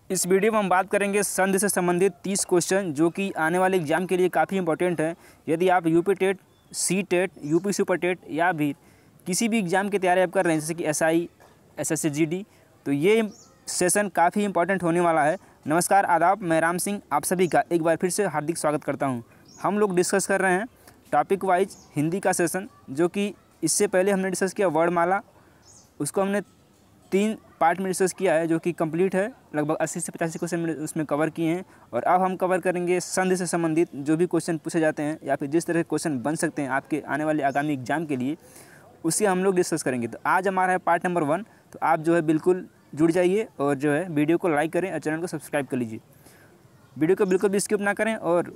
इस वीडियो में हम बात करेंगे संधि से संबंधित 30 क्वेश्चन जो कि आने वाले एग्जाम के लिए काफ़ी इंपॉर्टेंट है। यदि आप UP TET, C TET, UP super TET या भी किसी भी एग्ज़ाम की तैयारी आप कर रहे हैं जैसे कि एसआई, एसएससी जीडी, तो ये सेशन काफ़ी इंपॉर्टेंट होने वाला है। नमस्कार, आदाब, मैं राम सिंह आप सभी का एक बार फिर से हार्दिक स्वागत करता हूँ। हम लोग डिस्कस कर रहे हैं टॉपिक वाइज हिंदी का सेशन, जो कि इससे पहले हमने डिस्कस किया वर्णमाला, उसको हमने 3 पार्ट में डिस्कस किया है जो कि कंप्लीट है। लगभग 80 से 85 क्वेश्चन उसमें कवर किए हैं। और अब हम कवर करेंगे संधि से संबंधित जो भी क्वेश्चन पूछे जाते हैं या फिर जिस तरह के क्वेश्चन बन सकते हैं आपके आने वाले आगामी एग्जाम के लिए, उसे हम लोग डिस्कस करेंगे। तो आज हमारा है पार्ट नंबर 1। तो आप जो है बिल्कुल जुड़ जाइए और जो है वीडियो को लाइक करें और चैनल को सब्सक्राइब कर लीजिए। वीडियो को बिल्कुल भी स्किप ना करें, और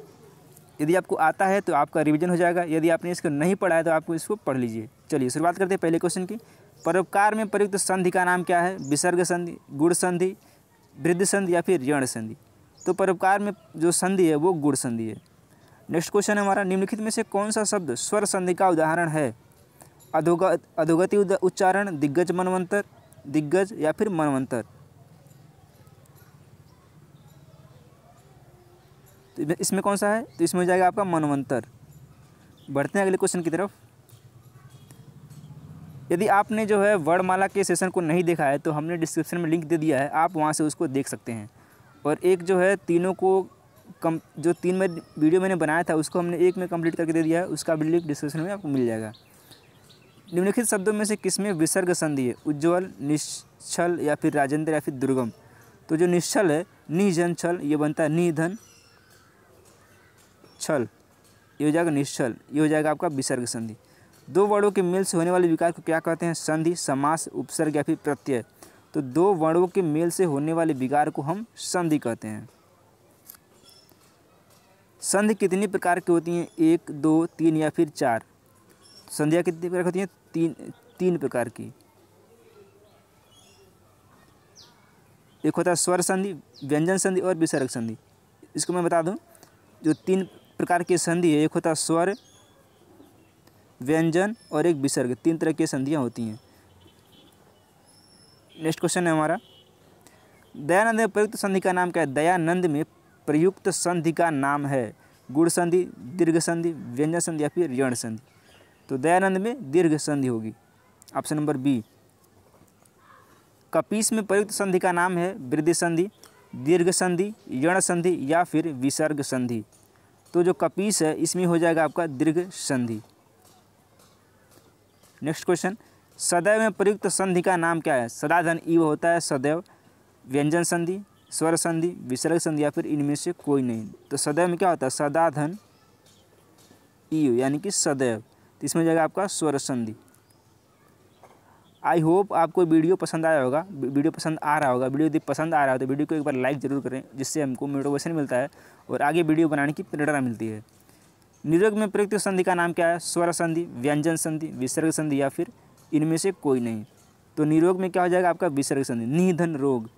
यदि आपको आता है तो आपका रिवीजन हो जाएगा। यदि आपने इसको नहीं पढ़ा है तो आपको इसको पढ़ लीजिए। चलिए शुरुआत करते हैं पहले क्वेश्चन की। परोपकार में प्रयुक्त संधि का नाम क्या है? विसर्ग संधि, गुण संधि, वृद्धि संधि या फिर यण संधि। तो परोपकार में जो संधि है वो गुण संधि है। नेक्स्ट क्वेश्चन है हमारा, निम्नलिखित में से कौन सा शब्द स्वर संधि का उदाहरण है? अधोगति उच्चारण, दिग्गज मनवंतर, दिग्गज या फिर मनवंतर। तो इसमें कौन सा है? तो इसमें हो जाएगा आपका मनवंतर। बढ़ते हैं अगले क्वेश्चन की तरफ। यदि आपने जो है वर्णमाला के सेशन को नहीं देखा है तो हमने डिस्क्रिप्शन में लिंक दे दिया है, आप वहां से उसको देख सकते हैं। और एक जो है तीनों को जो 3 में वीडियो मैंने बनाया था उसको हमने एक में कंप्लीट करके दे दिया है, उसका भी लिंक डिस्क्रिप्शन में आपको मिल जाएगा। निम्नलिखित शब्दों में से किसमें विसर्ग संधि है? उज्ज्वल, निश्चल या फिर राजेंद्र या फिर दुर्गम। तो जो निश्चल है, निजन छल, ये बनता है निधन छल, ये हो जाएगा निश्चल, ये हो जाएगा आपका विसर्ग संधि। 2 वर्णों के मेल से होने वाले विकार को क्या कहते हैं? संधि, समास, उपसर्ग या फिर प्रत्यय। तो 2 वर्णों के मेल से होने वाले विकार को हम संधि कहते हैं। संधि कितनी प्रकार की होती हैं? 1, 2, 3 या फिर 4। संधियाँ कितनी प्रकार होती हैं? 3 प्रकार की। एक होता है स्वर संधि, व्यंजन संधि और विसर्ग संधि। इसको मैं बता दूं, जो 3 प्रकार की संधि है, एक होता है स्वर, व्यंजन और एक विसर्ग। 3 तरह की संधियाँ होती हैं। नेक्स्ट क्वेश्चन है हमारा, दयानंद में प्रयुक्त संधि का नाम क्या है? दयानंद में प्रयुक्त संधि का नाम है गुण संधि, दीर्घ संधि, व्यंजन संधि या फिर यण संधि। तो दयानंद में दीर्घ संधि होगी, ऑप्शन नंबर बी। कपीस में प्रयुक्त संधि का नाम है वृद्धि संधि, दीर्घ संधि, यण संधि या फिर विसर्ग संधि। तो जो कपीस है इसमें हो जाएगा आपका दीर्घ संधि। नेक्स्ट क्वेश्चन, सदैव में प्रयुक्त संधि का नाम क्या है? सदाधन इव होता है सदैव, व्यंजन संधि, स्वर संधि, विसर्ग संधि या फिर इनमें से कोई नहीं। तो सदैव में क्या होता है? सदाधन इव यानी कि सदैव। तो इसमें हो जाएगा आपका स्वर संधि। आई होप आपको वीडियो पसंद आया होगा, वीडियो पसंद आ रहा होगा। वीडियो यदि पसंद आ रहा है तो वीडियो को एक बार लाइक ज़रूर करें, जिससे हमको मोटिवेशन मिलता है और आगे वीडियो बनाने की प्रेरणा मिलती है। निरोग में प्रयुक्त संधि का नाम क्या है? स्वर संधि, व्यंजन संधि, विसर्ग संधि या फिर इनमें से कोई नहीं। तो निरोग में क्या हो जाएगा आपका? विसर्ग संधि। निधन रोग,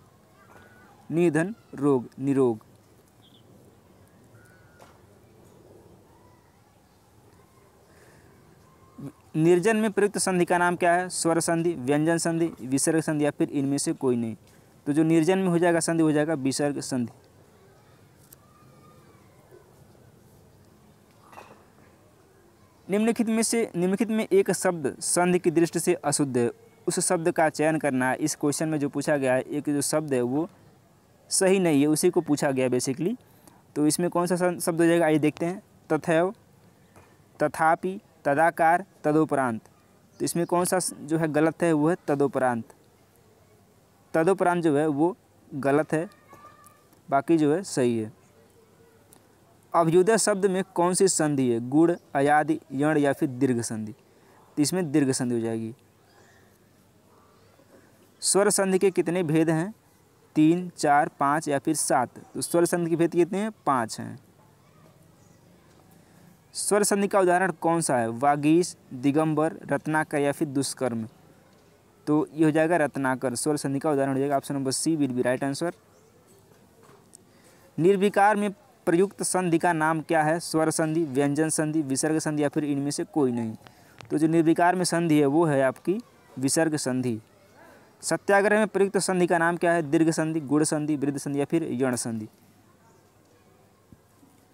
निधन रोग, निरोग। निर्जन में प्रयुक्त संधि का नाम क्या है? स्वर संधि, व्यंजन संधि, विसर्ग संधि या फिर इनमें से कोई नहीं। तो जो निर्जन में हो जाएगा संधि हो जाएगा विसर्ग संधि। निम्नलिखित में एक शब्द संधि की दृष्टि से अशुद्ध है, उस शब्द का चयन करना है। इस क्वेश्चन में जो पूछा गया है, एक जो शब्द है वो सही नहीं है, उसी को पूछा गया बेसिकली। तो इसमें कौन सा शब्द हो जाएगा, आइए देखते हैं। तथैव, तथापि, तदाकार, तदोपरांत। तो इसमें कौन सा जो है गलत है वो है तदोपरांत। तदोपरांत जो है वो गलत है, बाकी जो है सही है। अभ्युदय शब्द में कौन सी संधि है? गुण, अयादि, यण या फिर दीर्घ संधि। तो इसमें दीर्घ संधि हो जाएगी। स्वर संधि के कितने भेद हैं? 3, 4, 5 या फिर 7। तो स्वर संधि के भेद कितने हैं? 5 हैं। स्वर संधि का उदाहरण कौन सा है? वागीश, दिगंबर, रत्नाकर या फिर दुष्कर्म। तो ये हो जाएगा रत्नाकर। स्वर संधि का उदाहरण हो जाएगा, option number C will be right answer. निर्विकार में प्रयुक्त संधि का नाम क्या है? स्वर संधि, व्यंजन संधि, विसर्ग संधि या फिर इनमें से कोई नहीं। तो जो निर्विकार में संधि है वो है आपकी विसर्ग संधि। सत्याग्रह में प्रयुक्त संधि का नाम क्या है? दीर्घ संधि, गुण संधि, वृद्ध संधि या फिर यण संधि।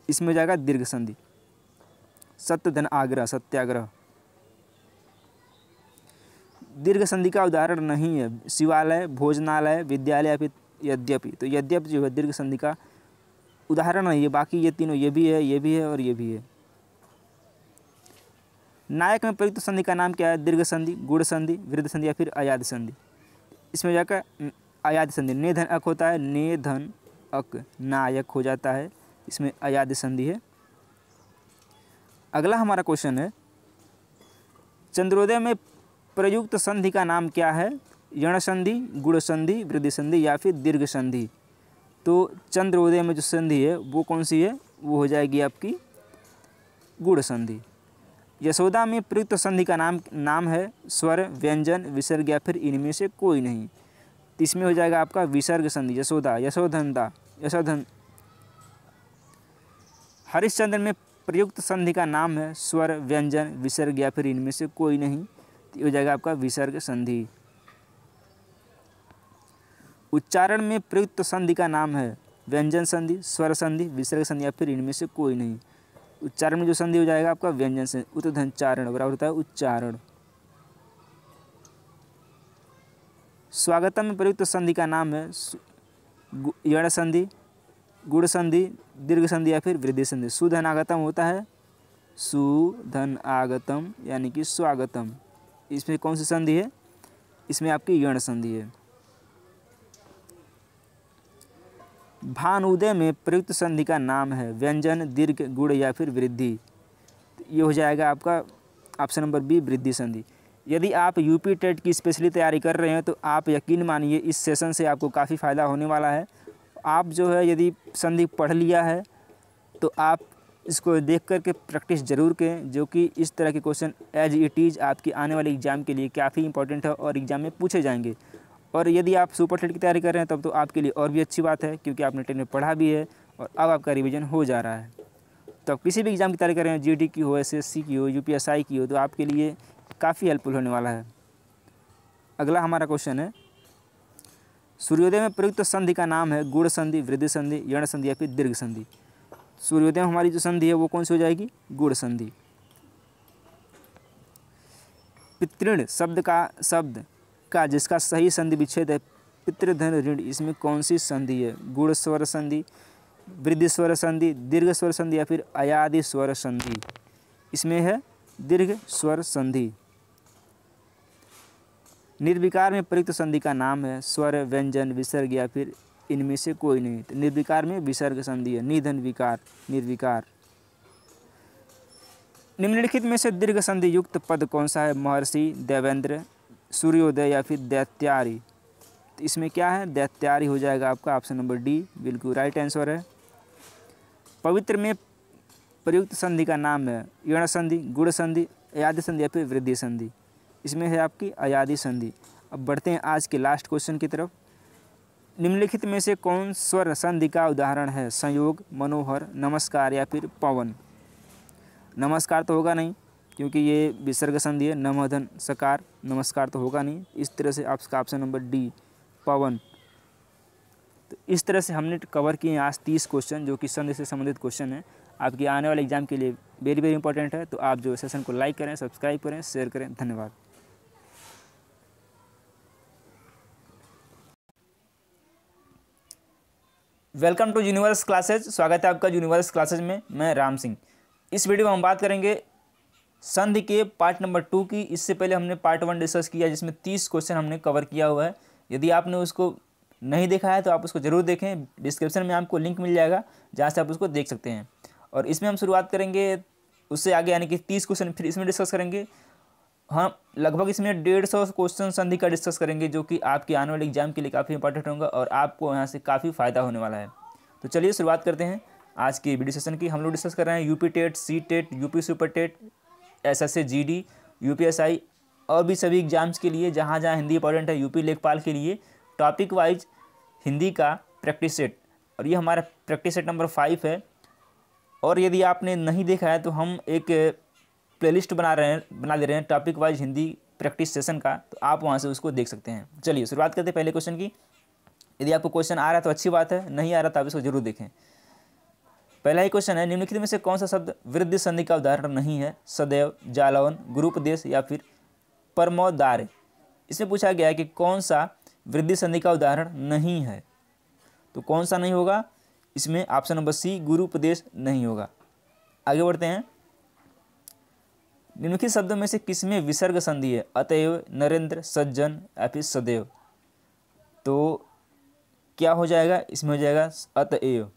इसमें हो जाएगा दीर्घ संधि। सत्य धन आग्रह, सत्याग्रह। दीर्घ संधि का उदाहरण नहीं है शिवालय, भोजनालय, विद्यालय या फिर यद्यपि। तो यद्यपि जो है दीर्घ संधि का उदाहरण नहीं है। बाकी ये तीनों, ये भी है, ये भी है और ये भी है। नायक में प्रयुक्त संधि का नाम क्या है? दीर्घ संधि, गुण संधि, वृद्ध संधि या फिर अयाद संधि। इसमें जाकर अयाद संधि, ने धन अक होता है, ने धन अक, नायक हो जाता है, इसमें अयाद संधि है। अगला हमारा क्वेश्चन है, चंद्रोदय में प्रयुक्त संधि का नाम क्या है? यण संधि, गुण संधि, वृद्धि संधि या फिर दीर्घ संधि। तो चंद्रोदय में जो संधि है वो कौन सी है? वो हो जाएगी आपकी गुण संधि। यशोदा में प्रयुक्त संधि का नाम है स्वर, व्यंजन, विसर्ग या फिर इनमें से कोई नहीं। तो इसमें हो जाएगा आपका विसर्ग संधि। यशोदा, यशोधनदा, यशोधन। हरिश्चंद्र में प्रयुक्त संधि का नाम है स्वर, व्यंजन, विसर्ग या फिर इनमें से कोई नहीं। तो हो जाएगा आपका विसर्ग संधि। उच्चारण में प्रयुक्त संधि का नाम है व्यंजन संधि, स्वर संधि, विसर्ग संधि या फिर इनमें से कोई नहीं। उच्चारण में जो संधि हो जाएगा आपका व्यंजन संधि। उत्तधनचारण बराबर होता है उच्चारण। स्वागतम में प्रयुक्त संधि का नाम है यण संधि, गुण संधि, दीर्घ संधि या फिर वृद्धि संधि। सुधन आगतम होता है सुधन आगतम यानी कि स्वागतम। इसमें कौन सी संधि है? इसमें आपकी यण संधि है। भानुदय में प्रयुक्त संधि का नाम है व्यंजन, दीर्घ, गुण या फिर वृद्धि। ये हो जाएगा आपका ऑप्शन नंबर बी, वृद्धि संधि। यदि आप यूपी टेट की स्पेशली तैयारी कर रहे हैं तो आप यकीन मानिए इस सेशन से आपको काफ़ी फ़ायदा होने वाला है। आप जो है यदि संधि पढ़ लिया है तो आप इसको देख कर के प्रैक्टिस ज़रूर करें, जो कि इस तरह के क्वेश्चन एज इट इज़ आपकी आने वाले एग्ज़ाम के लिए काफ़ी इंपॉर्टेंट है और एग्ज़ाम में पूछे जाएंगे। और यदि आप सुपर टेट की तैयारी कर रहे हैं तब तो आपके लिए और भी अच्छी बात है, क्योंकि आपने टेट में पढ़ा भी है और अब आपका रिवीजन हो जा रहा है। तो आप किसी भी एग्ज़ाम की तैयारी कर रहे हैं, जीडी की हो, एसएससी की हो, यूपीएसआई की हो, तो आपके लिए काफ़ी हेल्पफुल होने वाला है। अगला हमारा क्वेश्चन है, सूर्योदय में प्रयुक्त संधि का नाम है गुण संधि, वृद्धि संधि, यण संधि या फिर दीर्घ संधि। सूर्योदय में हमारी जो संधि है वो कौन सी हो जाएगी? गुण संधि। पितृण शब्द का जिसका सही संधि विच्छेद है पितृधन ऋण, इसमें कौन सी संधि है? गुण स्वर संधि, वृद्धि स्वर संधि, दीर्घ स्वर संधि या फिर अयादि स्वर संधि। इसमें है दीर्घ स्वर संधि। निर्विकार में प्रयुक्त संधि का नाम है स्वर, व्यंजन, विसर्ग या फिर इनमें से कोई नहीं। तो निर्विकार में विसर्ग संधि है, निधन विकार, निर्विकार। निम्नलिखित में से दीर्घ संधि युक्त पद कौन सा है? महर्षि, देवेंद्र, सूर्योदय या फिर दैत्यारी। तो इसमें क्या है? दैत्यारी हो जाएगा आपका ऑप्शन नंबर डी, बिल्कुल राइट आंसर है। पवित्र में प्रयुक्त संधि का नाम है यण संधि, गुण संधि, अयादि संधि या फिर वृद्धि संधि। इसमें है आपकी अयादि संधि। अब बढ़ते हैं आज के लास्ट क्वेश्चन की तरफ। निम्नलिखित में से कौन स्वर संधि का उदाहरण है? संयोग, मनोहर, नमस्कार या फिर पवन। नमस्कार तो होगा नहीं क्योंकि ये विसर्ग संधि है। नमोधन सकार, नमस्कार तो होगा नहीं। इस तरह से आपका ऑप्शन नंबर डी, पवन। तो इस तरह से हमने कवर किए आज 30 क्वेश्चन, जो कि संधि से संबंधित क्वेश्चन है, आपके आने वाले एग्जाम के लिए वेरी वेरी इंपॉर्टेंट है। तो आप जो सेशन को लाइक करें, सब्सक्राइब करें, शेयर करें। धन्यवाद। Welcome to universe classes. स्वागत है आपका यूनिवर्स क्लासेज में। मैं राम सिंह। इस वीडियो में हम बात करेंगे संधि के पार्ट नंबर 2 की। इससे पहले हमने पार्ट 1 डिस्कस किया जिसमें 30 क्वेश्चन हमने कवर किया हुआ है। यदि आपने उसको नहीं देखा है तो आप उसको ज़रूर देखें। डिस्क्रिप्शन में आपको लिंक मिल जाएगा जहाँ से आप उसको देख सकते हैं। और इसमें हम शुरुआत करेंगे उससे आगे, यानी कि 30 क्वेश्चन फिर इसमें डिस्कस करेंगे। हाँ, लगभग इसमें 150 क्वेश्चन संधि का डिस्कस करेंगे, जो कि आपके आने वाले एग्जाम के लिए काफ़ी इंपॉर्टेंट होगा और आपको यहाँ से काफ़ी फ़ायदा होने वाला है। तो चलिए शुरुआत करते हैं आज की वीडियो सेशन की। हम लोग डिस्कस कर रहे हैं UP TET, C TET, UP super TET, SSC GD, UPSI और भी सभी एग्जाम्स के लिए जहाँ जहाँ हिंदी इंपॉर्टेंट है, यूपी लेखपाल के लिए टॉपिक वाइज हिंदी का प्रैक्टिस सेट। और ये हमारा प्रैक्टिस सेट नंबर 5 है। और यदि आपने नहीं देखा है तो हम एक प्लेलिस्ट बना दे रहे हैं topic wise Hindi practice session का, तो आप वहाँ से उसको देख सकते हैं। चलिए शुरुआत करते हैं पहले क्वेश्चन की। यदि आपको क्वेश्चन आ रहा है तो अच्छी बात है, नहीं आ रहा तो आप इसको जरूर देखें। पहला ही क्वेश्चन है, निम्नलिखित में से कौन सा शब्द वृद्धि संधि का उदाहरण नहीं है? सदैव, जालवन, गुरुपदेश या फिर परमोदार्य। इसमें पूछा गया है कि कौन सा वृद्धि संधि का उदाहरण नहीं है, तो कौन सा नहीं होगा? इसमें ऑप्शन नंबर सी गुरुपदेश नहीं होगा। आगे बढ़ते हैं। निम्नलिखित शब्दों में से किसमें विसर्ग संधि है? अतएव, नरेंद्र, सज्जन या फिर सदैव। तो क्या हो जाएगा? इसमें हो जाएगा अतएव,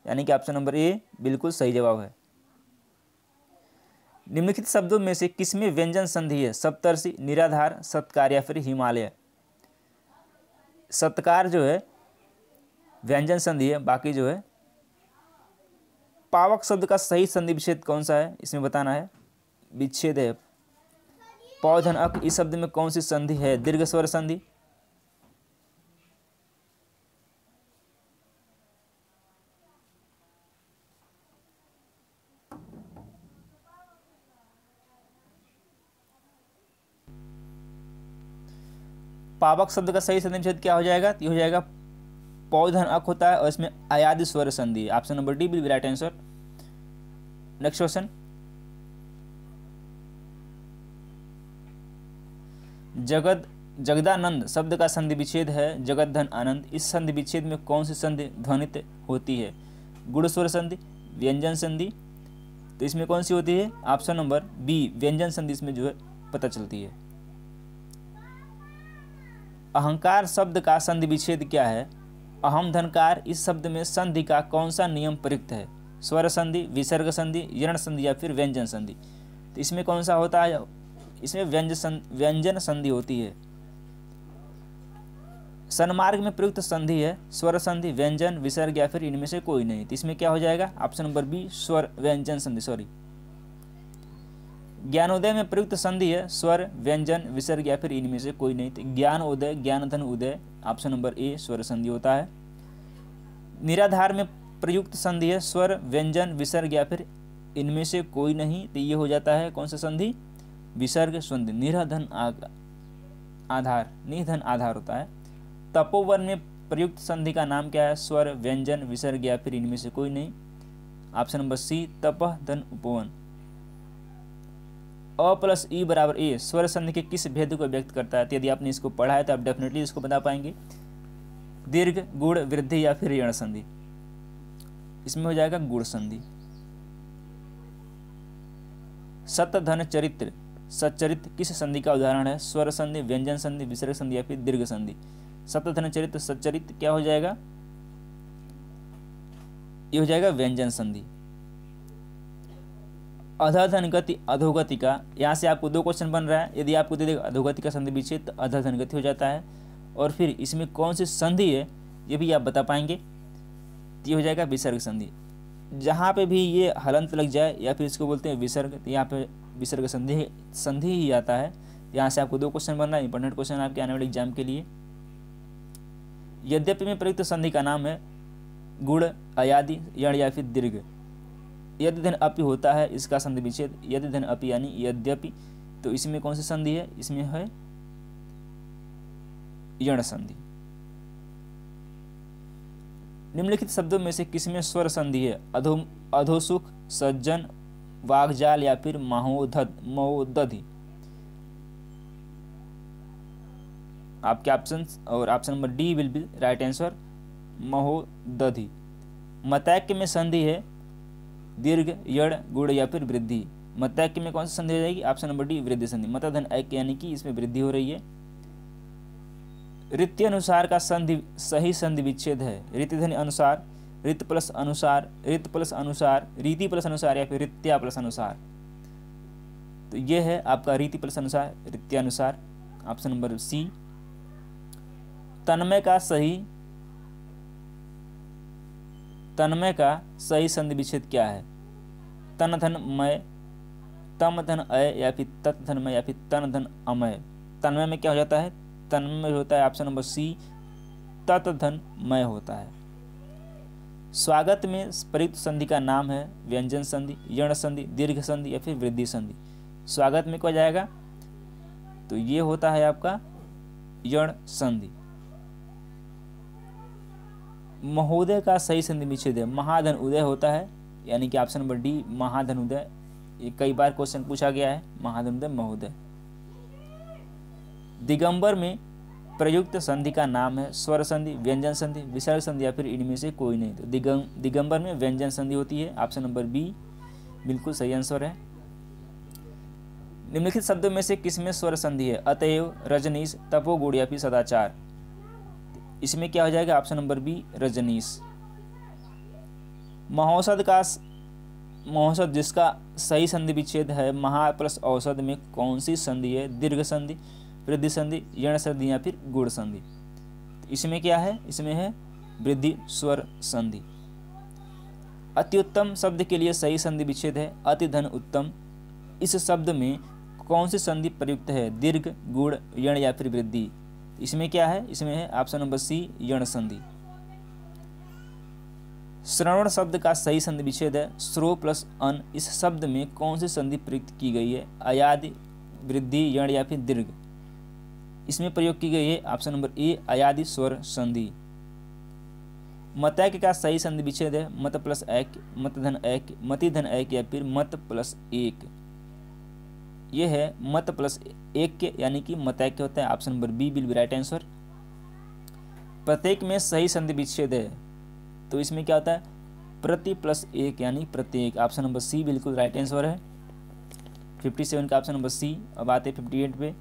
यानी कि ऑप्शन नंबर ए बिल्कुल सही जवाब है। निम्नलिखित शब्दों में से किसमें व्यंजन संधि है? सप्तर्षि, निराधार, सत्कार या फिर हिमालय। सत्कार जो है व्यंजन संधि है, बाकी जो है पावक शब्द का सही संधि विच्छेद कौन सा है? इसमें बताना है। विच्छेद है पौधन अक, इस शब्द में कौन सी संधि है? दीर्घ स्वर संधि। पावक शब्द का सही संधि विच्छेद क्या हो जाएगा? ये हो जाएगा पौधन अक होता है और इसमें अयादि स्वर संधि। Option number D will be right answer. Next question, Jagdanand शब्द का संधि विच्छेद है जगत धन आनंद। इस संधि विच्छेद में कौन सी संधि ध्वनित होती है? गुण स्वर संधि, व्यंजन संधि। तो इसमें कौन सी होती है? ऑप्शन नंबर बी व्यंजन संधि इसमें जो है पता चलती है। अहंकार शब्द का संधि विच्छेद क्या है? अहम धनकार, इस शब्द में संधि का कौन सा नियम प्रयुक्त है? स्वर संधि, विसर्ग संधि, यण संधि या फिर व्यंजन संधि। तो इसमें कौन सा होता है? इसमें व्यंजन संधि होती है। सन्मार्ग में प्रयुक्त संधि है स्वर संधि, व्यंजन, विसर्ग या फिर इनमें से कोई नहीं। तो इसमें क्या हो जाएगा? ऑप्शन नंबर बी स्वर व्यंजन संधि, सॉरी। ज्ञानोदय में प्रयुक्त संधि है स्वर, व्यंजन, विसर्ग या फिर इनमें से कोई नहीं। तो ज्ञान उदय, ज्ञान धन उदय, ऑप्शन नंबर ए स्वर संधि होता है। निराधार में प्रयुक्त संधि है स्वर, व्यंजन, विसर्ग या फिर इनमें से कोई नहीं। तो ये हो जाता है कौन सा संधि? विसर्ग संधि। निराधन आधार, निधन आधार होता है। तपोवन में प्रयुक्त संधि का नाम क्या है? स्वर, व्यंजन, विसर्ग या फिर इनमें से कोई नहीं। ऑप्शन नंबर सी तपह धन उपवन। अ प्लस ई बराबर ए स्वर संधि के किस भेद को व्यक्त करता है? तो यदि आपने इसको पढ़ा है तो आप डेफिनेटली इसको बता पाएंगे। दीर्घ, गुण, वृद्धि या फिर यण संधि। इसमें हो जाएगा गुण संधि। सत धन चरित्र, सच्चरित किस संधि का उदाहरण है? स्वर संधि, व्यंजन संधि, विसर्ग संधि या फिर दीर्घ संधि। सत धन चरित्र, सच्चरित क्या हो जाएगा? ये हो जाएगा व्यंजन संधि। अधधन गति, अधोगति का, यहाँ से आपको दो क्वेश्चन बन रहा है। यदि आपको दे देगा अधोगति का संधि विच्छेद तो अधधन गति हो जाता है। और फिर इसमें कौन सी संधि है ये भी आप बता पाएंगे। ये हो जाएगा विसर्ग संधि। जहाँ पे भी ये हलंत लग जाए या फिर इसको बोलते हैं विसर्ग, तो यहाँ पे विसर्ग संधि ही आता है। यहाँ से आपको दो क्वेश्चन बन रहा है, इंपॉर्टेंट क्वेश्चन आपके आने वाले एग्जाम के लिए। यद्यपि में प्रयुक्त संधि का नाम है गुण, अयादि, यण या फिर दीर्घ। यदि धन अपि होता है इसका संधि विच्छेद, यदि धन अपि यानी यद्यपि। तो इसमें कौन सी संधि है? इसमें है यण संधि। निम्नलिखित शब्दों में से किसमें स्वर संधि है? अधोसुख, सज्जन, वागजाल या फिर महोदधि। आपके ऑप्शन और option number D will be right answer, महोदधि। मतैक्य में संधि है दीर्घ, यण, गुण या फिर वृद्धि। मतैक्य में कौन सी संधि हो जाएगी? ऑप्शन नंबर डी वृद्धि संधि। मतधन ऐक्य यानी कि इसमें वृद्धि हो रही है। रीति अनुसार का संधि सही संधि विच्छेद है। रीति ध्वनि अनुसार, रित प्लस अनुसार, रित प्लस अनुसार, रीति प्लस अनुसार या फिर रित्या प्लस अनुसार। तो ये है आपका रीति प्लस अनुसार, रित्यानुसार, ऑप्शन नंबर सी। तन्मय का सही संधि विच्छेद क्या है? तन धन मय, तम धन अय या फिर तत् धन मय या फिर तन धन अमय। तन्मय में क्या हो जाता है? तन्मय होता है ऑप्शन नंबर सी, तत् धन मय होता है। स्वागत में प्रयुक्त संधि का नाम है व्यंजन संधि, यण संधि, दीर्घ संधि या फिर वृद्धि संधि। स्वागत में क्या हो जाएगा? तो ये होता है आपका यण संधि। महोदय का सही संधि विच्छेद है महाधन उदय होता है, यानी कि ऑप्शन नंबर डी महाधन उदय। ये कई बार क्वेश्चन पूछा गया है, महाधन उदय महोदय। दिगंबर में प्रयुक्त संधि का नाम है स्वर संधि, व्यंजन संधि, विसर्ग संधि या फिर इनमें से कोई नहीं। तो दिगंबर में व्यंजन संधि होती है, ऑप्शन नंबर बी बिल्कुल सही आंसर है। निम्नलिखित शब्दों में से किसमें स्वर संधि है? अतएव, रजनीश, तपोगुण या फिर सदाचार। इसमें क्या हो जाएगा? Option number B Rajneesh. महौषध जिसका सही संधि विच्छेद है महा प्लस औषध में कौन सी संधि है? दीर्घ संधि, वृद्धि संधि, यण संधि या फिर गुण संधि। इसमें क्या है? इसमें है वृद्धि स्वर संधि। अति उत्तम शब्द के लिए सही संधि विच्छेद है अति धन उत्तम। इस शब्द में कौन सी संधि प्रयुक्त है? दीर्घ, गुण, यण या फिर वृद्धि। इसमें क्या है? इसमें है ऑप्शन नंबर सी यण संधि। श्रवण शब्द का सही संधि विच्छेद है श्रो प्लस अन। इस शब्द में कौन सी संधि प्रयुक्त की गई है? अयादि, वृद्धि, यण या फिर दीर्घ। इसमें प्रयोग की गई है ऑप्शन नंबर ए अयादि स्वर संधि। मतैक्य का सही संधि विच्छेद है मत प्लस ऐक्य, मत धन ऐक्य, मति धन ऐक्य या फिर मत प्लस एक। ये है मत प्लस ऐक्य यानी कि मतैक्य होता है, option number B will be right answer. प्रत्येक में सही संधि विच्छेद है तो इसमें क्या होता है? प्रति प्लस एक यानी प्रत्येक, ऑप्शन नंबर सी बिल्कुल राइट आंसर है। 57 का ऑप्शन नंबर सी। अब आते 58 पे।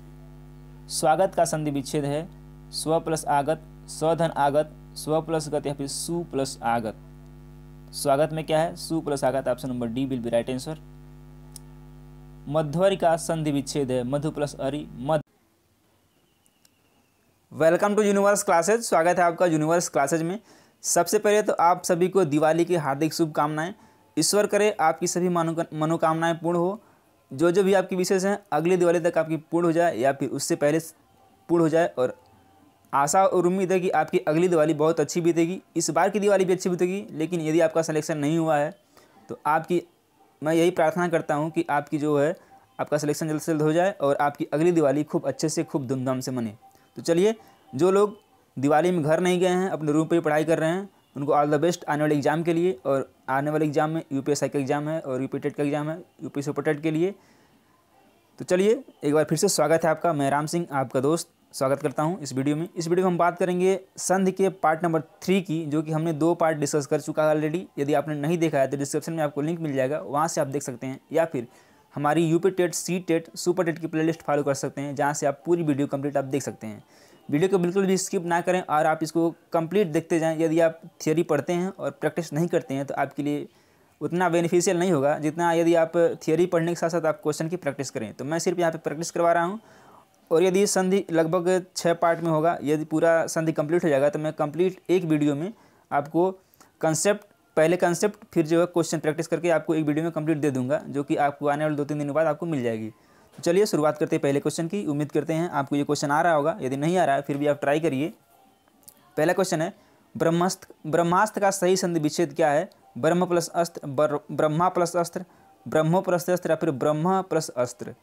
स्वागत का संधि विच्छेद है स्व प्लस आगत, स्वधन आगत, स्व प्लस गत या फिर सु प्लस आगत। स्वागत में क्या है? सु प्लस आगत, option number D will be right answer. मध्वरी का संधि विच्छेद है मधु प्लस अरि, मध। Welcome to universe classes. स्वागत है आपका यूनिवर्स क्लासेज में। सबसे पहले तो आप सभी को दिवाली की हार्दिक शुभकामनाएं। ईश्वर करे आपकी सभी मनोकामनाएं पूर्ण हो। जो भी आपकी विशेष हैं अगली दिवाली तक आपकी पूर्ण हो जाए या फिर उससे पहले पूर्ण हो जाए। और आशा और उम्मीद है कि आपकी अगली दिवाली बहुत अच्छी बीतेगी। इस बार की दिवाली भी अच्छी बीतेगी, लेकिन यदि आपका सिलेक्शन नहीं हुआ है तो मैं यही प्रार्थना करता हूं कि आपकी जो है आपका सिलेक्शन जल्द से जल्द हो जाए और आपकी अगली दिवाली खूब अच्छे से खूब धूमधाम से मने। तो चलिए, जो लोग दिवाली में घर नहीं गए हैं, अपने रूम पर ही पढ़ाई कर रहे हैं, उनको ऑल द बेस्ट आने वाले एग्जाम के लिए। और आने वाले एग्जाम में यूपीएससी का एग्जाम है और यूपी टेट का एग्जाम है, यूपी सुपर टेट के लिए। तो चलिए, एक बार फिर से स्वागत है आपका। मैं राम सिंह आपका दोस्त स्वागत करता हूं इस वीडियो में। इस वीडियो में हम बात करेंगे संधि के पार्ट नंबर 3 की, जो कि हमने 2 पार्ट डिस्कस कर चुका है ऑलरेडी। यदि आपने नहीं देखा है तो डिस्क्रिप्शन में आपको लिंक मिल जाएगा, वहाँ से आप देख सकते हैं, या फिर हमारी UP TET, C TET, super TET की प्लेलिस्ट फॉलो कर सकते हैं, जहाँ से आप पूरी वीडियो कंप्लीट आप देख सकते हैं। वीडियो को बिल्कुल भी स्किप ना करें और आप इसको कंप्लीट देखते जाएं। यदि आप थियोरी पढ़ते हैं और प्रैक्टिस नहीं करते हैं तो आपके लिए उतना बेनिफिशियल नहीं होगा जितना यदि आप थियोरी पढ़ने के साथ साथ आप क्वेश्चन की प्रैक्टिस करें। तो मैं सिर्फ यहाँ पे प्रैक्टिस करवा रहा हूँ। और यदि संधि लगभग 6 पार्ट में होगा, यदि पूरा संधि कंप्लीट हो जाएगा तो मैं कंप्लीट एक वीडियो में आपको पहले कंसेप्ट फिर जो है क्वेश्चन प्रैक्टिस करके आपको एक वीडियो में कंप्लीट दे दूंगा, जो कि आपको आने वाले 2-3 दिनों बाद आपको मिल जाएगी। तो चलिए शुरुआत करते हैं पहले क्वेश्चन की। उम्मीद करते हैं आपको ये क्वेश्चन आ रहा होगा, यदि नहीं आ रहा है फिर भी आप ट्राई करिए। पहला क्वेश्चन है, ब्रह्मास्त्र का सही संधि विच्छेद क्या है? ब्रह्म प्लस अस्त्र, ब्रह्मा प्लस अस्त्र, ब्रह्मो प्लस अस्त्र या फिर ब्रह्म प्लस अस्त्र।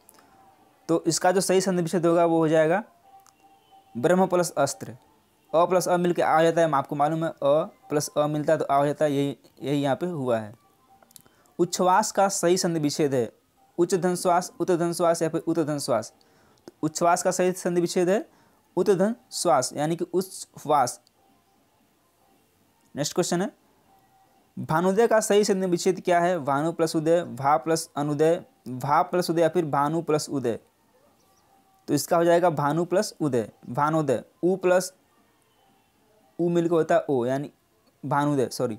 तो इसका जो सही संधि विच्छेद होगा वो हो जाएगा ब्रह्म प्लस अस्त्र। अ प्लस अ मिलकर आ जाता है, आपको मालूम है अ प्लस अ मिलता है तो आ हो जाता है, यही यहाँ पे हुआ है। उच्छ्वास का सही संधि विच्छेद है उच्च धन श्वास, उत धन श्वास या फिर उत धन श्वास। तो उच्छ्वास का सही संधि विच्छेद है उत धन श्वास यानी कि उच्छ्वास। नेक्स्ट क्वेश्चन है, भानुदय का सही संधि विच्छेद क्या है? भानु प्लस उदय, भा प्लस अनुदय, भा प्लस उदय या फिर भानु प्लस उदय। तो इसका हो जाएगा भानु प्लस उदय, भानोदय। उ प्लस उ मिलकर होता है ओ, यानी भानुदय, सॉरी।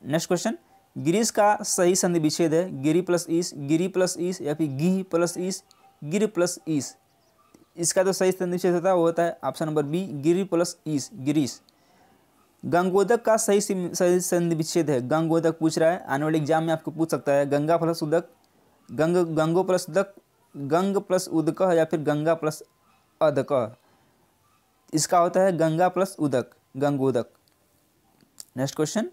नेक्स्ट क्वेश्चन, गिरीश का सही संधि विच्छेद है गिरी प्लस ईस, गिरी प्लस ईस या फिर गिह प्लस ईस, गिर प्लस ईस। इसका जो सही संधि विच्छेद होता है वो होता है ऑप्शन नंबर बी गिरी प्लस ईस, गिरीश। गंगोदक का सही संधि विच्छेद है, गंगोदक पूछ रहा है, आने वाले एग्जाम में आपको पूछ सकता है। गंगा प्लस उदक, गंगो प्लस उदक, गंग प्लस उदक या फिर गंगा प्लस अदक। इसका होता है गंगा प्लस उदक, गंगोदक। नेक्स्ट क्वेश्चन,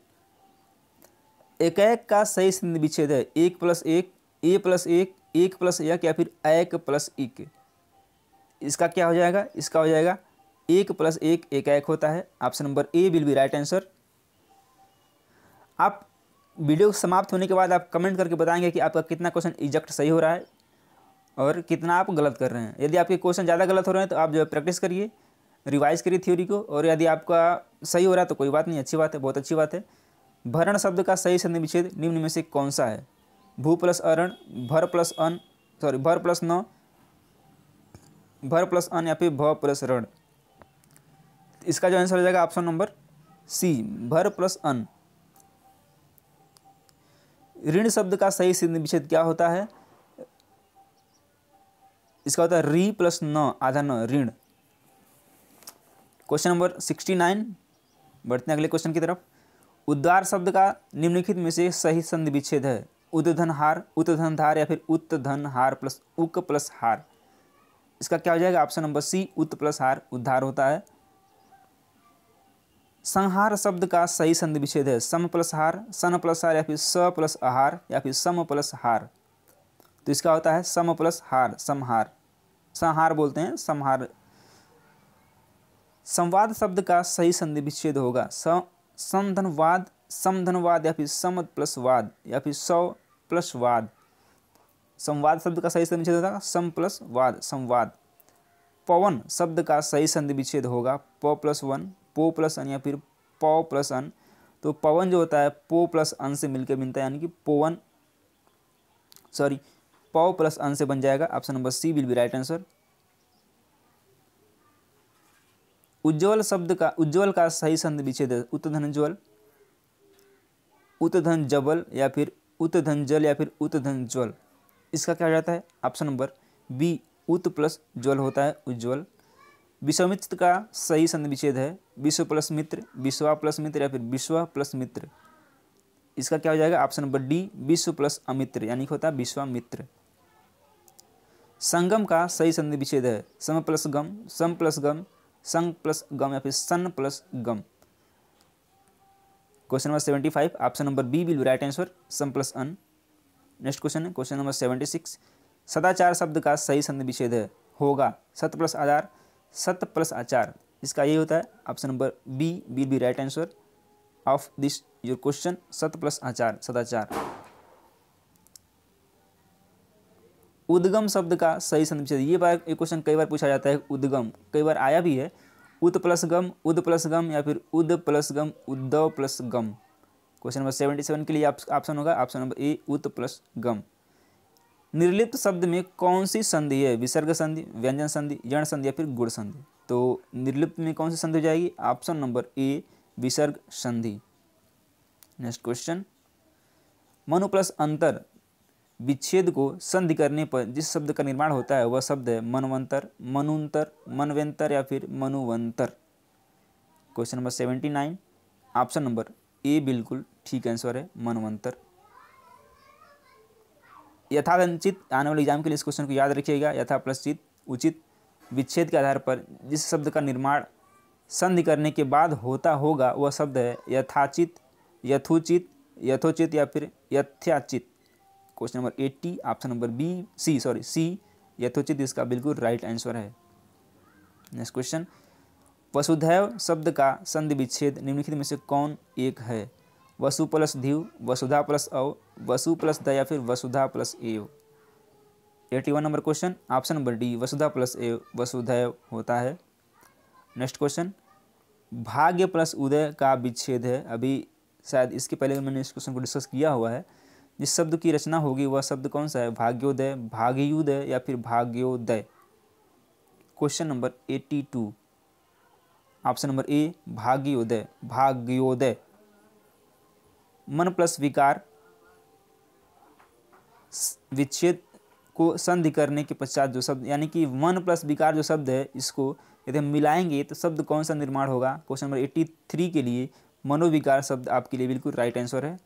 एकैक का सही संधि विच्छेद है 1 प्लस 1, ए प्लस 1, 1 प्लस 1 या फिर एक प्लस 1। इसका क्या हो जाएगा, इसका हो जाएगा 1 + 1 एकाएक होता है। Option number A will be right answer. आप वीडियो समाप्त होने के बाद आप कमेंट करके बताएंगे कि आपका कितना क्वेश्चन एग्जैक्ट सही हो रहा है और कितना आप गलत कर रहे हैं। यदि आपके क्वेश्चन ज़्यादा गलत हो रहे हैं तो आप जो है प्रैक्टिस करिए, रिवाइज करिए थ्योरी को, और यदि आपका सही हो रहा है तो कोई बात नहीं, अच्छी बात है, बहुत अच्छी बात है। भरण शब्द का सही संधि विच्छेद निम्न में से कौन सा है? भू प्लस अरण, भर प्लस अन, भर प्लस न, भर प्लस अन या फिर भ प्लस रण। इसका जो आंसर हो जाएगा ऑप्शन नंबर सी, भर प्लस अन। ऋण शब्द का सही संधि विच्छेद क्या होता है? इसका होता है री प्लस न आधा न, ऋण। क्वेश्चन नंबर 69, बढ़ते हैं अगले क्वेश्चन की तरफ। उद्गार शब्द का निम्नलिखित में से सही संधि विच्छेद है? उद्धनहार, उत्धनधार या फिर उत्धनहार प्लस उक प्लस हार। इसका क्या हो जाएगा? ऑप्शन नंबर सी, उत प्लस हार उद्धार होता है। संहार शब्द का सही संधि विच्छेद है? सम प्लस हार, सन प्लस हार या फिर स प्लस आहार या फिर सम प्लस हार। तो इसका होता है सम प्लस हार, संहार, संहार बोलते हैं, संहार। संवाद शब्द का सही संधि विच्छेद होगा? समधनवाद, समधनवाद या फिर सम प्लस वाद या फिर सौ प्लस वाद। संवाद शब्द का सही संधि विच्छेद होगा सम प्लस वाद, संवाद। पवन शब्द का सही संधि विच्छेद होगा? प प्लस वन, पो प्लस अन या फिर पौ प्लस अन। तो पवन जो होता है पो प्लस अन से मिलकर बनता है, यानी कि पवन, सॉरी पौ प्लस अन से बन जाएगा। Option number C will be right answer. उज्ज्वल शब्द का, उज्ज्वल का सही संधि विच्छेद है? उत्धनज्वल, उत्धन जबल या फिर उत्धन जल या फिर उत्धन ज्वल। इसका क्या हो जाता है? ऑप्शन नंबर बी, उत प्लस ज्वल होता है, उज्ज्वल। विश्वामित्र का सही संधि विच्छेद है? विश्व प्लस मित्र, विश्वा प्लस मित्र या फिर विश्वा प्लस मित्र। इसका क्या हो जाएगा? ऑप्शन नंबर डी, विश्व प्लस अमित्र, यानी कि होता है विश्वामित्र। संगम का सही संधि विच्छेद है? सम प्लस गम, सम प्लस गम, संग प्लस गम या फिर सन प्लस गम। Question number 75, option number B will be right answer, सम प्लस अन। नेक्स्ट क्वेश्चन है क्वेश्चन नंबर 76। सदाचार शब्द का सही संधि विच्छेद है? होगा सत प्लस आचार, सत प्लस आचार। इसका यही होता है option number B will be right answer of this your question, सत प्लस आचार, सदाचार। उद्गम शब्द का सही संधि विच्छेद? ये क्वेश्चन कई बार पूछा जाता है, उद्गम कई बार आया भी है। उद प्लस गम, उद प्लस गम या फिर उद प्लस गम, उद्धव प्लस गम। क्वेश्चन नंबर 77 के लिए ऑप्शन होगा ऑप्शन नंबर ए, उत प्लस गम। निर्लिप्त शब्द में कौन सी संधि है? विसर्ग संधि, व्यंजन संधि, यण संधि या फिर गुण संधि। तो निर्लिप्त में कौन सी संधि हो जाएगी? ऑप्शन नंबर ए, विसर्ग संधि। नेक्स्ट क्वेश्चन, मनु प्लस अंतर विच्छेद को संधि करने पर जिस शब्द का निर्माण होता है वह शब्द है मनवंतर, मनुंतर, मनवेंतर या फिर मनुवंतर। Question number 79, option number A बिल्कुल ठीक आंसर है, मनवंतर। यथाचित आने वाले एग्जाम के लिए इस क्वेश्चन को याद रखिएगा। यथा प्लस चित, उचित, विच्छेद के आधार पर जिस शब्द का निर्माण संधि करने के बाद होता होगा वह शब्द है यथाचित, यथोचित, यथोचित या फिर यथ्याचित। Question number 80, option number C यथोचित इसका बिल्कुल राइट आंसर है। नेक्स्ट क्वेश्चन, वसुधैव शब्द का संधि विच्छेद निम्नलिखित में से कौन एक है? वसु प्लस धिव, वसुधा प्लस अव, वसु प्लस द या फिर वसुधा प्लस एव। 81 number question, option number D, वसुधा प्लस एव, वसुधैव होता है। नेक्स्ट क्वेश्चन, भाग्य प्लस उदय का विच्छेद है? अभी शायद इसके पहले मैंने इस क्वेश्चन को डिस्कस किया हुआ है। जिस शब्द की रचना होगी वह शब्द कौन सा है? भाग्योदय, भाग्योदय या फिर भाग्योदय। Question number 82, option number A, भाग्योदय, भाग्योदय। मन प्लस विकार विच्छेद को संधि करने के पश्चात जो शब्द, यानी कि मन प्लस विकार जो शब्द है, इसको यदि हम मिलाएंगे तो शब्द कौन सा निर्माण होगा? क्वेश्चन नंबर 83 के लिए मनोविकार शब्द आपके लिए बिल्कुल राइट आंसर है।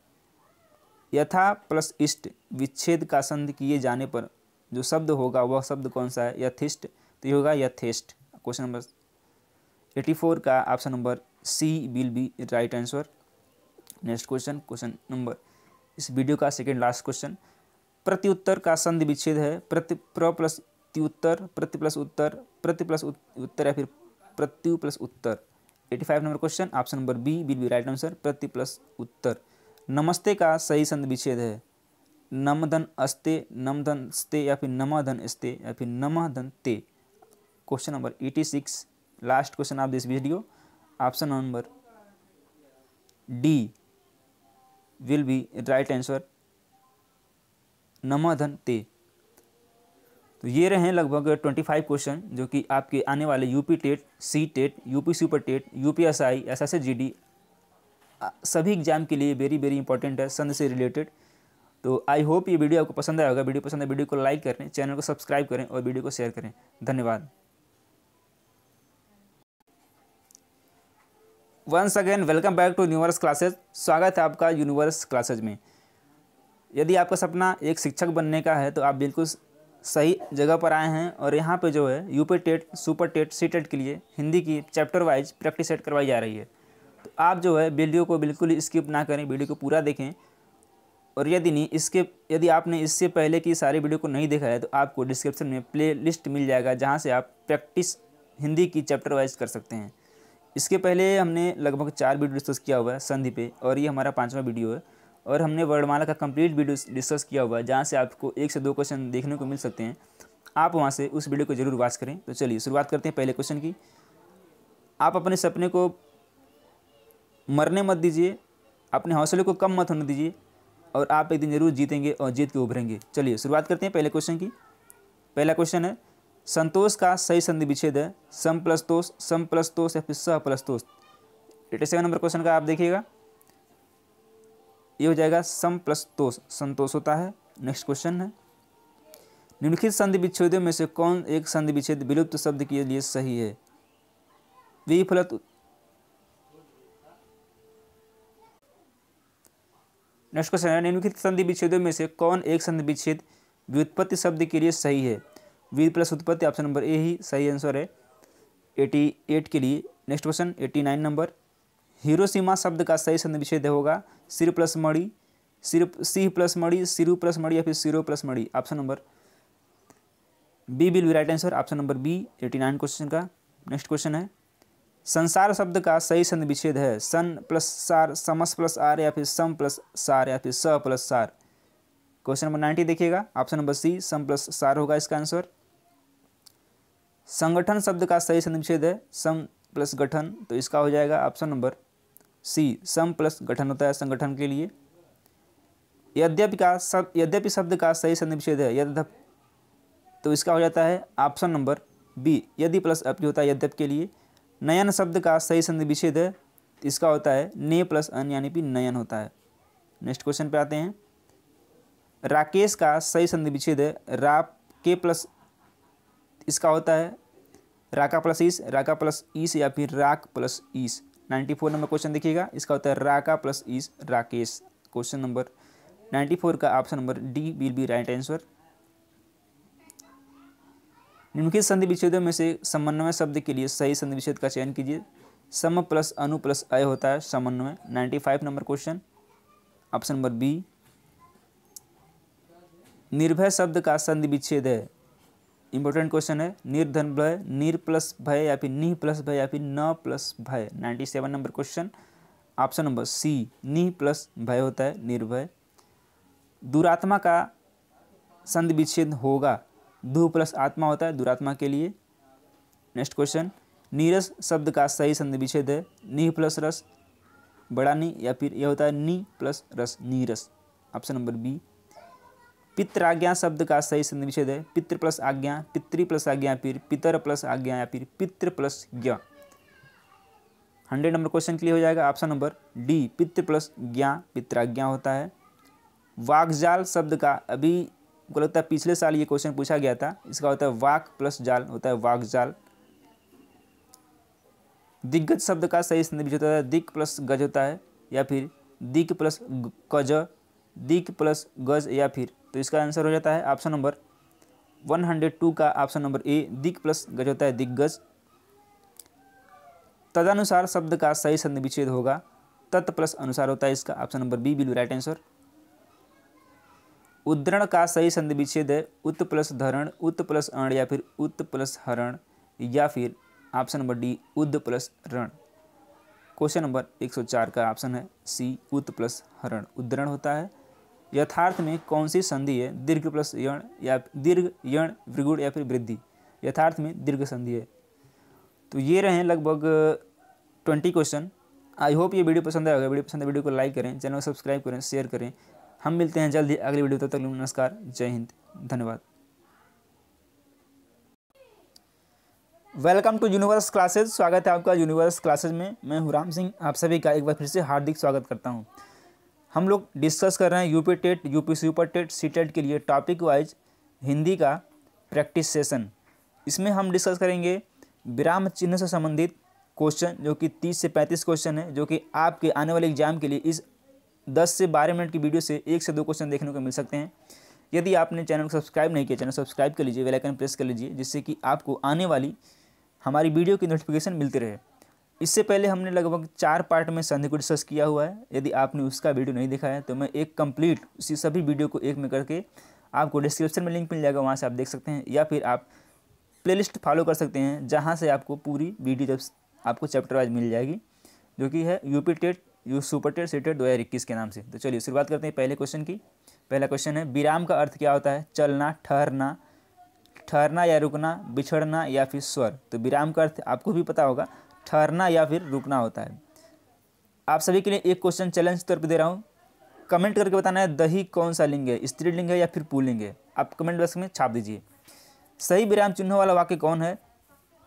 यथा प्लस इष्ट विच्छेद का संधि किए जाने पर जो शब्द होगा वह शब्द कौन सा है? यथिष्ट, तो ये होगा यथेष्ट। क्वेश्चन नंबर 84 का option number C will be right answer. Next question, question number इस वीडियो का सेकेंड लास्ट क्वेश्चन, प्रत्युत्तर का संधि विच्छेद है? प्र प्लस प्रत्युत्तर, प्रति प्लस उत्तर, प्रति प्लस उत्तर या फिर प्रत्यु प्लस उत्तर। 85 number question, option number B will be right answer, प्रति प्लस उत्तर। नमस्ते का सही संधि विच्छेद है नम धन अस्ते, नम धन स्ते या फिर नमः धन स्ते या फिर नमः धन ते। Question number 86, last question of this video, option number D will be right answer, नमः धन ते। तो ये रहे लगभग 25 क्वेश्चन जो कि आपके आने वाले UP TET, C TET, UP super TET, UPSI, SSC GD सभी एग्जाम के लिए वेरी वेरी इंपॉर्टेंट है संधि से रिलेटेड। तो आई होप ये वीडियो आपको पसंद आया होगा। वीडियो पसंद है वीडियो को लाइक करें, चैनल को सब्सक्राइब करें और वीडियो को शेयर करें। धन्यवाद। Once again welcome back to universe classes. स्वागत है आपका यूनिवर्स क्लासेज में। यदि आपका सपना एक शिक्षक बनने का है तो आप बिल्कुल सही जगह पर आए हैं। और यहाँ पे जो है UP TET, super TET, C TET के लिए हिंदी की चैप्टर वाइज प्रैक्टिस सेट करवाई जा रही है। तो आप जो है वीडियो को बिल्कुल स्किप ना करें, वीडियो को पूरा देखें। और यदि आपने इससे पहले की सारी वीडियो को नहीं देखा है तो आपको डिस्क्रिप्शन में प्ले लिस्ट मिल जाएगा जहाँ से आप प्रैक्टिस हिंदी की चैप्टर वाइज कर सकते हैं। इसके पहले हमने लगभग 4 वीडियो डिस्कस किया हुआ है संधि पे, और ये हमारा 5वां वीडियो है। और हमने वर्णमाला का कंप्लीट वीडियो डिस्कस किया हुआ है जहाँ से आपको 1 से 2 क्वेश्चन देखने को मिल सकते हैं। आप वहाँ से उस वीडियो को जरूर वॉच करें। तो चलिए शुरुआत करते हैं पहले क्वेश्चन की। आप अपने सपने को मरने मत दीजिए, अपने हौसले को कम मत होने दीजिए, और आप एक दिन जरूर जीतेंगे और जीत के उभरेंगे। चलिए शुरुआत करते हैं पहले क्वेश्चन की। पहला क्वेश्चन है, संतोष का सही संधि विच्छेद है सम प्लस तोष, सम प्लस तोष या फिर सह प्लस तोष। 87 नंबर क्वेश्चन का आप देखिएगा, ये हो जाएगा सम प्लस तोष, संतोष होता है। नेक्स्ट क्वेश्चन है, निम्नलिखित संधि विच्छेदों में से कौन एक संधि विच्छेद विलुप्त शब्द के लिए सही है? विफलत। नेक्स्ट क्वेश्चन है, निम्नलिखित संधि विच्छेदों में से कौन एक संधि विच्छेद व्युत्पत्ति शब्द के लिए सही है? वी प्लस उत्पत्ति, ऑप्शन नंबर ए ही सही आंसर है 88 के लिए। नेक्स्ट क्वेश्चन 89 नंबर, हिरोशिमा शब्द का सही संधि विच्छेद होगा सिर प्लस मणि, सिर प्लस मणि, सिरु प्लस मणि या फिर सिरो प्लस मणि। Option number B will be right answer, option number B 89 question का। नेक्स्ट क्वेश्चन है, संसार शब्द का सही संधि विच्छेद है सन प्लस सार, समस प्लस आर या फिर सम प्लस सार या फिर स प्लस सार। क्वेश्चन नंबर 90 देखिएगा, ऑप्शन नंबर सी सम प्लस सार होगा इसका आंसर। संगठन शब्द का सही संधि विच्छेद है सम प्लस गठन, तो इसका हो जाएगा ऑप्शन नंबर सी सम प्लस गठन होता है संगठन के लिए। यद्यपि शब्द का सही संधि विच्छेद है यद्यप, तो इसका हो जाता है ऑप्शन नंबर बी यदि प्लस अपि होता है यद्यप के लिए। नयन शब्द का सही संधि विच्छेद है, इसका होता है ने प्लस अन यानी कि नयन होता है। नेक्स्ट क्वेश्चन पे आते हैं, राकेश का सही संधि विच्छेद है रा के प्लस, इसका होता है राका प्लस ईस या फिर राक प्लस ईस। 94 नंबर क्वेश्चन देखिएगा, इसका होता है राका प्लस ईस राकेश। क्वेश्चन नंबर 94 का option number D will be right answer. निम्नलिखित संधि विच्छेदों में से समन्वय शब्द के लिए सही संधि विच्छेद का चयन कीजिए। सम प्लस अनु प्लस अय होता है समन्वय। 95 नंबर क्वेश्चन, ऑप्शन नंबर बी। निर्भय शब्द का संधि विच्छेद है, इंपॉर्टेंट क्वेश्चन है, निर्धन भय, निर प्लस भय या फिर निह प्लस भय या फिर न प्लस भय। 97 number question, option number C निह प्लस भय होता है निर्भय। दुरात्मा का संधि विच्छेद होगा दु प्लस आत्मा होता है दुरात्मा के लिए। नेक्स्ट क्वेश्चन, नीरस शब्द का सही संधि विच्छेद है निह प्लस रस, बड़ा नी या फिर यह होता है नी प्लस रस नीरस। Option number B. पित्राज्ञा शब्द का सही संधि विच्छेद है पितृ प्लस आज्ञा, पितृ प्लस आज्ञा या फिर पितर प्लस आज्ञा या फिर पितृ प्लस ज्ञा। 100 नंबर क्वेश्चन के लिए हो जाएगा ऑप्शन नंबर डी पितृ प्लस ज्ञा पित्राज्ञा होता है। वाकजाल शब्द का, अभी को लगता है पिछले साल ये क्वेश्चन पूछा गया था, इसका होता है वाक प्लस जाल होता है वाकजाल। दिग्गज शब्द का सही संधि विच्छेद होता है दिक प्लस गज होता है या फिर दिक प्लस गज, दिक प्लस गज या फिर, तो इसका आंसर हो जाता है ऑप्शन नंबर 102 का ऑप्शन नंबर ए दिक प्लस गज होता है दिग्गज। तदनुसार शब्द का सही संधि विच्छेद होगा तत् प्लस अनुसार होता है इसका, option number B will be right answer. उद्धरण का सही संधि विच्छेद है उत प्लस धरण, उत प्लस अण, या फिर उत प्लस हरण, या फिर ऑप्शन नंबर डी उद प्लस रण। क्वेश्चन नंबर 104 का ऑप्शन है सी उत प्लस हरण उद्धरण होता है। यथार्थ में कौन सी संधि है दीर्घ प्लस यण, या दीर्घ यण भृगुण या फिर वृद्धि? यथार्थ में दीर्घ संधि है। तो ये रहे लगभग 20 क्वेश्चन। आई होप ये वीडियो पसंद आएगा। वीडियो पसंद है वीडियो को लाइक करें, चैनल को सब्सक्राइब करें, शेयर करें। हम मिलते हैं जल्द ही अगली वीडियो। तब तक नमस्कार, जय हिंद, धन्यवाद। Welcome to universe classes. स्वागत है आपका यूनिवर्स क्लासेज में। मैं हूं राम सिंह, आप सभी का एक बार फिर से हार्दिक स्वागत करता हूं। हम लोग डिस्कस कर रहे हैं UP TET, UP super TET, C TET के लिए टॉपिक वाइज हिंदी का प्रैक्टिस सेशन। इसमें हम डिस्कस करेंगे विराम चिन्ह से संबंधित क्वेश्चन, जो कि 30 से 35 क्वेश्चन है, जो कि आपके आने वाले एग्जाम के लिए इस 10 से 12 मिनट की वीडियो से 1 से 2 क्वेश्चन देखने को मिल सकते हैं। यदि आपने चैनल को सब्सक्राइब नहीं किया, चैनल सब्सक्राइब कर लीजिए, बेल आइकन प्रेस कर लीजिए, जिससे कि आपको आने वाली हमारी वीडियो की नोटिफिकेशन मिलती रहे। इससे पहले हमने लगभग 4 पार्ट में संधि को डिस्कस किया हुआ है। यदि आपने उसका वीडियो नहीं देखा है तो मैं एक कंप्लीट उसी सभी वीडियो को एक में करके आपको डिस्क्रिप्शन में लिंक मिल जाएगा, वहाँ से आप देख सकते हैं, या फिर आप प्लेलिस्ट फॉलो कर सकते हैं, जहाँ से आपको पूरी वीडियो जब आपको चैप्टर वाइज मिल जाएगी, जो कि है UP TET, U super TET, C TET 2021 के नाम से। तो चलिए शुरुआत करते हैं पहले क्वेश्चन की। पहला क्वेश्चन है विराम का अर्थ क्या होता है? चलना, ठहरना, ठहरना या रुकना, बिछड़ना या फिर स्वर। तो विराम का अर्थ आपको भी पता होगा, ठहरना या फिर रुकना होता है। आप सभी के लिए एक क्वेश्चन चैलेंज तौर पर दे रहा हूँ, कमेंट करके बताना है दही कौन सा लिंग है, स्त्रीलिंग है या फिर पुल्लिंग है। आप कमेंट बॉक्स में छाप दीजिए। सही विराम चिन्ह वाला वाक्य कौन है?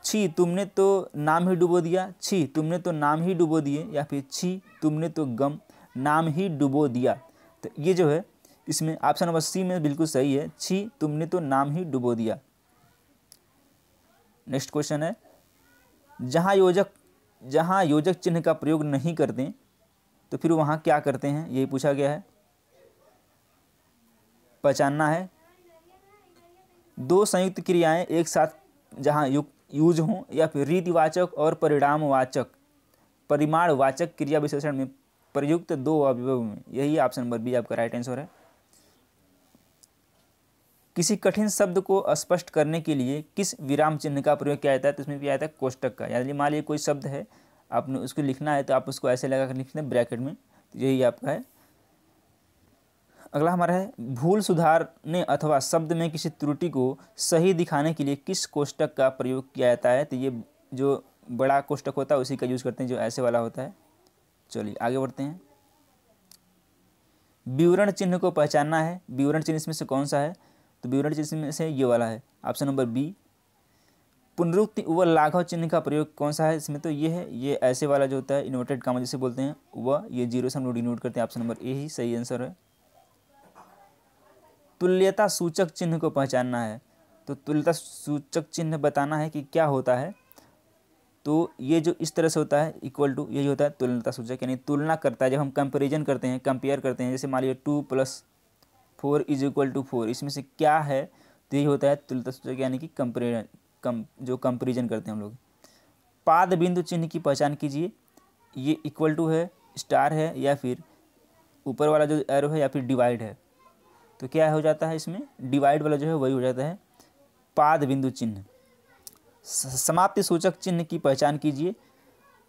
छी तुमने तो नाम ही डुबो दिया, छी तुमने तो नाम ही डुबो दिए, या फिर छी तुमने तो गम नाम ही डुबो दिया। तो ये जो है इसमें ऑप्शन नंबर सी में बिल्कुल सही है, छी तुमने तो नाम ही डुबो दिया। नेक्स्ट क्वेश्चन है जहाँ योजक चिन्ह का प्रयोग नहीं करते तो फिर वहाँ क्या करते हैं, यही पूछा गया है। पहचानना है। दो संयुक्त क्रियाएं एक साथ जहाँ यूज हों, या फिर रीतिवाचक और परिमाणवाचक क्रिया विशेषण में प्रयुक्त दो अवयव में, यही ऑप्शन नंबर बी आपका राइट आंसर है। किसी कठिन शब्द को स्पष्ट करने के लिए किस विराम चिन्ह का प्रयोग किया जाता है? तो इसमें भी आता है कोष्टक का। यानी मान लीजिए कोई शब्द है, आपने उसको लिखना है तो आप उसको ऐसे लगा कर लिखते हैं ब्रैकेट में, तो यही आपका है। अगला हमारा है भूल सुधारने अथवा शब्द में किसी त्रुटि को सही दिखाने के लिए किस कोष्टक का प्रयोग किया जाता है? तो ये जो बड़ा कोष्टक होता है उसी का यूज करते हैं, जो ऐसे वाला होता है। चलिए आगे बढ़ते हैं। विवरण चिन्ह को पहचानना है। विवरण चिन्ह इसमें से कौन सा है? तो विवरण चिन्ह में से ये वाला है, ऑप्शन नंबर बी। पुनरुक्ति व लाघव चिन्ह का प्रयोग कौन सा है? इसमें तो ये है, ये ऐसे वाला जो होता है इन्वर्टेड कामा जिसे बोलते हैं, वह ये 0 से हम लोग डिनोट करते हैं। ऑप्शन नंबर ए ही सही आंसर है। तुल्यता सूचक चिन्ह को पहचानना है। तो तुल्यता सूचक चिन्ह बताना है कि क्या होता है। तो ये जो इस तरह से होता है, इक्वल टू, यही होता है तुल्यता सूचक, यानी तुलना करता है। जब हम कंपेरिजन करते हैं, कंपेयर करते हैं, जैसे मान लीजिए 2 + 4 = 4, इसमें से क्या है, तो यही होता है तुल्यता सूचक, यानी कि जो कंपेरिजन करते हैं हम लोग। पाद बिंदु चिन्ह की पहचान कीजिए। ये इक्वल टू है, स्टार है, या फिर ऊपर वाला जो एरो है, या फिर डिवाइड है। तो क्या हो जाता है इसमें, डिवाइड वाला जो है वही हो जाता है पाद बिंदु चिन्ह। समाप्ति सूचक चिन्ह की पहचान कीजिए।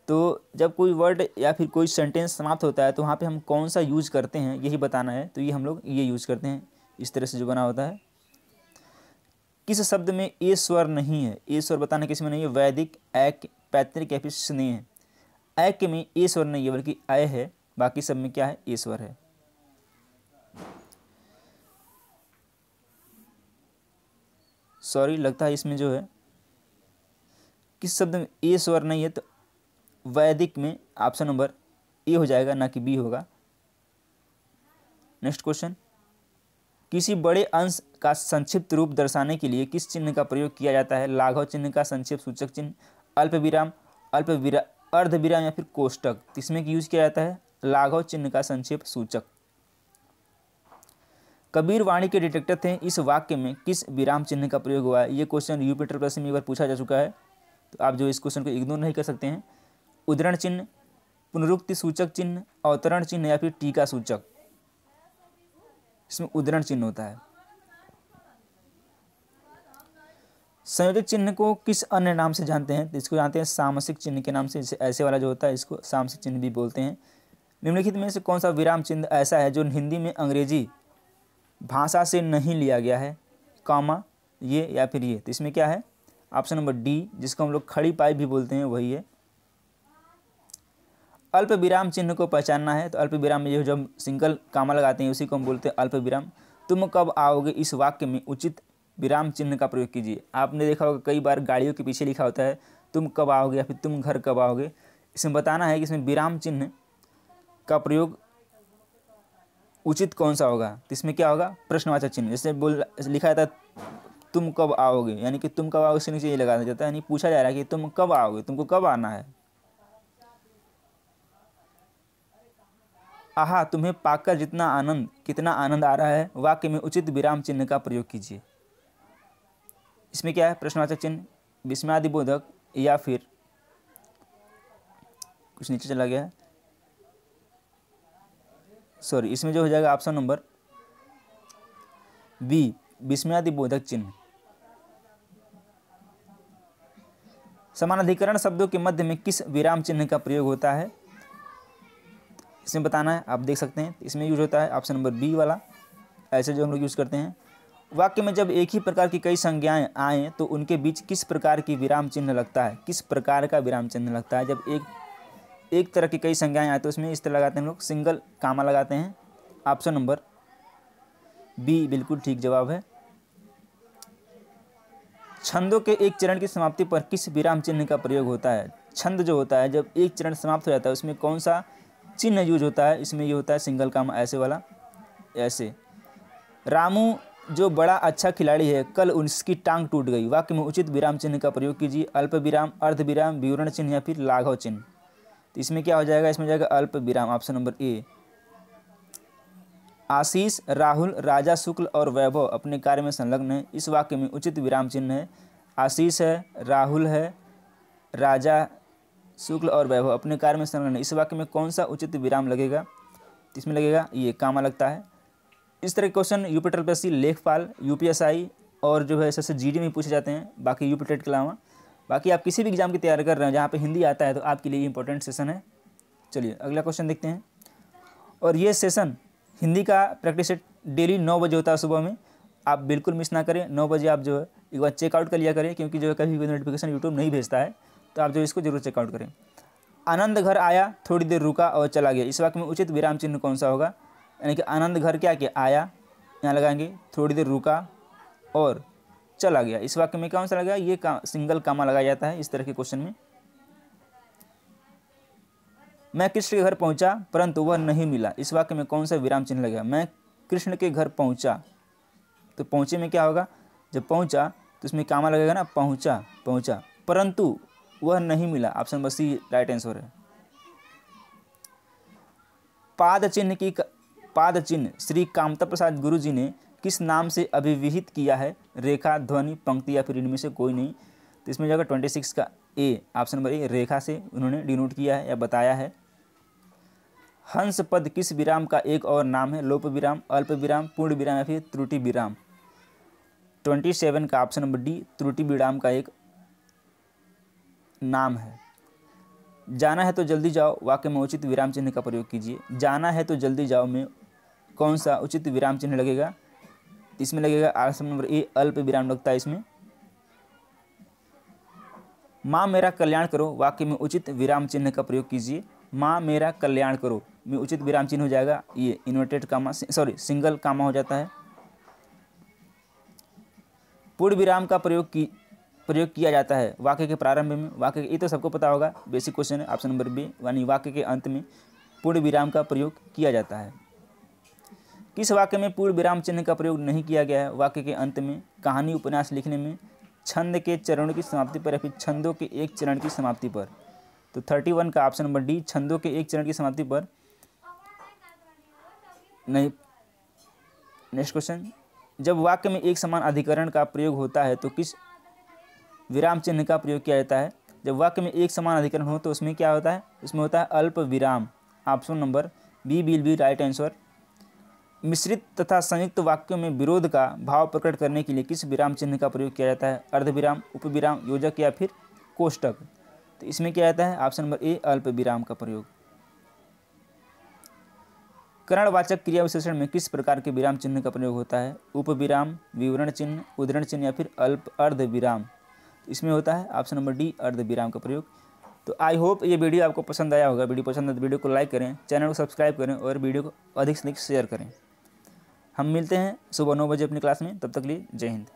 तो जब कोई वर्ड या फिर कोई सेंटेंस समाप्त होता है तो वहाँ पे हम कौन सा यूज करते हैं, यही बताना है। तो ये हम लोग ये यूज करते हैं, इस तरह से जो बना होता है। किस शब्द में ए स्वर नहीं है? ए स्वर बताना किस में नहीं है? वैदिक, ऐक, पैतृक या फिर स्नेह। ऐक में ए स्वर नहीं है बल्कि अय है, बाकी सब में क्या है? ए स्वर है। सॉरी, लगता है इसमें जो है किस शब्द में ए स्वर नहीं है, तो वैदिक में ऑप्शन नंबर ए हो जाएगा, ना कि बी होगा। नेक्स्ट क्वेश्चन, किसी बड़े अंश का संक्षिप्त रूप दर्शाने के लिए किस चिन्ह का प्रयोग किया जाता है? लाघव चिन्ह का संक्षिप्त सूचक चिन्ह, अल्प विराम, अर्ध विराम या फिर कोष्टक। इसमें यूज किया जाता है लाघव चिन्ह का संक्षिप्त सूचक। कबीर वाणी के डिटेक्टर थे, इस वाक्य में किस विराम चिन्ह का प्रयोग हुआ है? ये क्वेश्चन यूपी टेट प्लस में एक बार पूछा जा चुका है, तो आप जो इस क्वेश्चन को इग्नोर नहीं कर सकते हैं। उद्धरण चिन्ह, पुनरुक्ति सूचक चिन्ह, अवतरण चिन्ह या फिर टीका सूचक। इसमें उद्धरण चिन्ह होता है। संयोजक चिन्ह को किस अन्य नाम से जानते हैं? तो इसको जानते हैं सामसिक चिन्ह के नाम से। जैसे ऐसे वाला जो होता है इसको सामसिक चिन्ह भी बोलते हैं। निम्नलिखित में से कौन सा विराम चिन्ह ऐसा है जो हिंदी में अंग्रेजी भाषा से नहीं लिया गया है? कॉमा, ये या फिर ये। तो इसमें क्या है? ऑप्शन नंबर डी, जिसको हम लोग खड़ी पाई भी बोलते हैं, वही है। अल्प विराम चिन्ह को पहचानना है। तो अल्प विराम में जो जब सिंगल कामा लगाते हैं उसी को हम बोलते हैं अल्प विराम। तुम कब आओगे इस वाक्य में उचित विराम चिन्ह का प्रयोग कीजिए। आपने देखा होगा कई बार गाड़ियों के पीछे लिखा होता है तुम कब आओगे या फिर तुम घर कब आओगे। इसमें बताना है कि इसमें विराम चिन्ह का प्रयोग उचित कौन सा होगा। तो इसमें क्या होगा? प्रश्नवाचक चिन्ह। जैसे लिखा जाता है तुम कब आओगे, यानी कि तुम कब आओगे इसके नीचे ये लगाया जाता है, यानी पूछा जा रहा है कि तुम कब आओगे, तुमको कब आना है। आहा, तुम्हें पाकर कितना आनंद आ रहा है, वाक्य में उचित विराम चिन्ह का प्रयोग कीजिए। इसमें क्या है? प्रश्नवाचक चिन्ह, विस्मयादिबोधक या फिर कुछ नीचे चला गया है, सॉरी, इसमें जो हो जाएगा ऑप्शन नंबर बी, विस्मयादिबोधक चिन्ह। समानाधिकरण शब्दों के मध्य में किस विराम चिन्ह का प्रयोग होता है? इसमें बताना है। आप देख सकते हैं इसमें यूज होता है ऑप्शन नंबर बी वाला, ऐसे जो हम लोग यूज़ करते हैं। वाक्य में जब एक ही प्रकार की कई संज्ञाएं आएँ तो उनके बीच किस प्रकार की विराम चिन्ह लगता है? किस प्रकार का विराम चिन्ह लगता है? जब एक तरह की कई संज्ञाएं आए तो उसमें इस तरह लगाते हैं हम लोग, सिंगल कामा लगाते हैं। ऑप्शन नंबर बी बिल्कुल ठीक जवाब है। छंदों के एक चरण की समाप्ति पर किस विराम चिन्ह का प्रयोग होता है? छंद जो होता है जब एक चरण समाप्त हो जाता है उसमें कौन सा चिन्ह यूज होता है? इसमें ये होता है सिंगल कामा, ऐसे वाला, ऐसे। रामू जो बड़ा अच्छा खिलाड़ी है, कल उसकी टांग टूट गई, वाक्य में उचित विराम चिन्ह का प्रयोग कीजिए। अल्प विराम, अर्ध विराम, विवरण चिन्ह या फिर लाघव चिन्ह। तो इसमें क्या हो जाएगा? इसमें जाएगा अल्प विराम, ऑप्शन नंबर ए। आशीष, राहुल, राजा, शुक्ल और वैभव अपने कार्य में संलग्न है, इस वाक्य में उचित विराम चिन्ह है। आशीष है, राहुल है, राजा, शुक्ल और वैभव अपने कार्य में संलग्न है, इस वाक्य में कौन सा उचित विराम लगेगा? इसमें लगेगा ये, कामा लगता है। इस तरह के क्वेश्चन यूपी ट्रिपल लेखपाल, यूपीएसआई और जो है ऐसे जीडी में पूछे जाते हैं, बाकी यूपी टेट के अलावा। बाकी आप किसी भी एग्जाम की तैयारी कर रहे हैं जहाँ पे हिंदी आता है तो आपके लिए इंपॉर्टेंट सेशन है। चलिए अगला क्वेश्चन देखते हैं। और ये सेशन हिंदी का प्रैक्टिस सेट डेली 9 बजे होता है सुबह में, आप बिल्कुल मिस ना करें। 9 बजे आप जो है एक बार चेकआउट कर लिया करें, क्योंकि जो है कभी भी नोटिफिकेशन यूट्यूब नहीं भेजता है, तो आप जो इसको जरूर चेकआउट करें। आनंद घर आया, थोड़ी देर रुका और चला गया, इस वाक्य में उचित विराम चिन्ह कौन सा होगा? यानी कि आनंद घर क्या किया? आया, यहाँ लगाएंगे, थोड़ी देर रुका और चला गया, इस वाक्य में कौन सा लगा? ये सिंगल कामा लगाया जाता है इस तरह के क्वेश्चन में। मैं कृष्ण के घर पहुंचा परंतु वह नहीं मिला, इस वाक्य में कौन सा विराम चिन्ह लगेगा? मैं कृष्ण के घर पहुंचा, तो पहुंचे में क्या होगा? जब पहुंचा तो इसमें कामा लगेगा ना, पहुंचा, परंतु वह नहीं मिला, option number C right answer है। पाद चिन्ह श्री कामता प्रसाद गुरु जी ने किस नाम से अभिविहित किया है? रेखा, ध्वनि, पंक्ति या फिर इनमें से कोई नहीं। तो इसमें जाएगा 26 का ए, ऑप्शन नंबर ए, रेखा से उन्होंने डिनोट किया है या बताया है। हंस पद किस विराम का एक और नाम है? लोप विराम, अल्प विराम, पूर्ण विराम या फिर त्रुटि विराम। 27 का ऑप्शन नंबर डी, त्रुटि विराम का एक नाम है। जाना है तो जल्दी जाओ, वाक्य में उचित विराम चिन्ह का प्रयोग कीजिए। जाना है तो जल्दी जाओ में कौन सा उचित विराम चिन्ह लगेगा? इसमें लगेगा ऑप्शन नंबर ए, अल्प विराम लगता है इसमें। माँ मेरा कल्याण करो, वाक्य में उचित विराम चिन्ह का प्रयोग कीजिए। माँ मेरा कल्याण करो में उचित विराम चिन्ह हो जाएगा ये इन्वर्टेड कामा, सॉरी सिंगल कामा हो जाता है। पूर्ण विराम का प्रयोग किया जाता है वाक्य के प्रारंभ में, वाक्य ये तो सबको पता होगा, बेसिक क्वेश्चन है, ऑप्शन नंबर बी, यानी वाक्य के अंत में पूर्ण विराम का प्रयोग किया जाता है। किस वाक्य में पूर्ण विराम चिन्ह का प्रयोग नहीं किया गया है? वाक्य के अंत में, कहानी उपन्यास लिखने में, छंद के चरणों की समाप्ति पर या फिर छंदों के एक चरण की समाप्ति पर। तो 31 का ऑप्शन नंबर डी, छंदों के एक चरण की समाप्ति पर नहीं। नेक्स्ट क्वेश्चन, जब वाक्य में एक समान अधिकरण का प्रयोग होता है तो किस विराम चिन्ह का प्रयोग किया जाता है? जब वाक्य में एक समान अधिकरण हो तो उसमें क्या होता है? उसमें होता है अल्प विराम, option number B will be right answer. मिश्रित तथा संयुक्त वाक्यों में विरोध का भाव प्रकट करने के लिए किस विराम चिन्ह का प्रयोग किया जाता है? अर्धविराम, उपविराम, योजक या फिर कोष्टक। तो इसमें क्या आता है? ऑप्शन नंबर ए, अल्प विराम का प्रयोग। करणवाचक क्रिया विशेषण में किस प्रकार के विराम चिन्ह का प्रयोग होता है? उपविराम, विवरण चिन्ह, उद्धरण चिन्ह या फिर अल्प अर्धविराम। तो इसमें होता है ऑप्शन नंबर डी, अर्धविराम का प्रयोग। तो आई होप ये वीडियो आपको पसंद आया होगा। वीडियो पसंद है तो वीडियो को लाइक करें, चैनल को सब्सक्राइब करें और वीडियो को अधिक से अधिक शेयर करें। हम मिलते हैं सुबह 9 बजे अपनी क्लास में। तब तक के लिए जय हिंद।